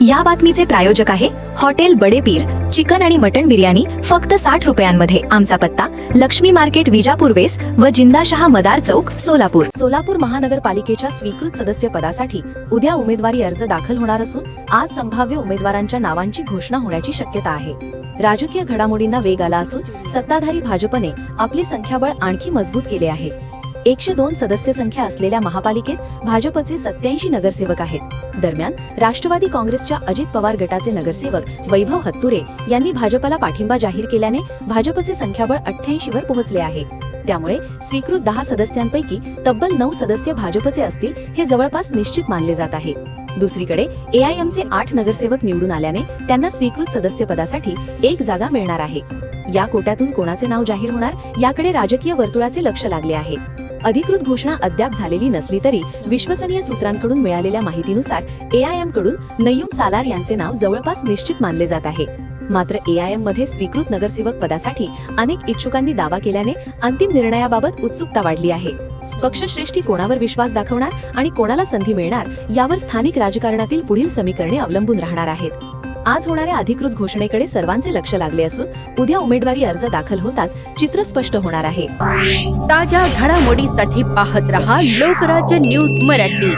या बातमीचे प्रायोजक आहे हॉटेल बडे पीर। चिकन आणि मटण बिर्याणी फक्त 60 रुपयांमध्ये। आमचा पत्ता लक्ष्मी मार्केट, विजापूर वेस व जिंदाशहा मदार चौक, सोलापूर। सोलापूर महानगरपालिकेच्या स्वीकृत सदस्य पदासाठी उद्या उमेदवारी अर्ज दाखल होणार असून आज संभाव्य उमेदवारांच्या नावांची घोषणा होण्याची शक्यता आहे। राजकीय घडामोडींना वेग आला असून सत्ताधारी भाजपने आपले संख्याबळ आणखी मजबूत केले आहे। 102 सदस्य संख्या असलेल्या महापालिकेत भाजपचे 87 नगरसेवक आहेत। दरम्यान राष्ट्रवादी काँग्रेसच्या अजित पवार गटाचे नगरसेवक वैभव हत्तुरे यांनी भाजपला पाठिंबा जाहीर केल्याने भाजपचे संख्याबळ 88 वर पोहोचले आहे। त्यामुळे स्वीकृत 10 सदस्यांपैकी तब्बल 9 सदस्य भाजपचे असतील हे जवळपास निश्चित मानले जात आहे। दुसरीकडे एआयएमचे 8 नगरसेवक निवडून आल्याने त्यांना स्वीकृत सदस्यपदासाठी 1 जागा मिळणार आहे। या कोट्यातून कोणाचे नाव जाहीर होणार याकडे राजकीय वर्तुळाचे लक्ष लागले आहे। अधिकृत घोषणा अद्याप झालेली नसली तरी विश्वसनीय सूत्रांकडून मिळालेल्या माहितीनुसार एआयएम कडून नय्यूम सालार यांचे नाव जवळपास निश्चित मानले जात आहे। मात्र एआयएम मध्ये स्वीकृत नगरसेवक पदासाठी अनेक इच्छुकांनी दावा केल्याने अंतिम निर्णयाबाबत उत्सुकता वाढली आहे। पक्षश्रेष्ठी कोणावर विश्वास दाखवणार आणि कोणाला संधी मिळणार यावर स्थानिक राजकारणातील पुढील समीकरणे अवलंबून राहणार आहेत। आज होणाऱ्या अधिकृत घोषणेकडे सर्वांचे लक्ष लागले असून उद्या उमेदवारी अर्ज दाखल होताच चित्र स्पष्ट होणार आहे। ताज्या घडामोडीसाठी पाहत रहा लोकराज्य न्यूज मराठी।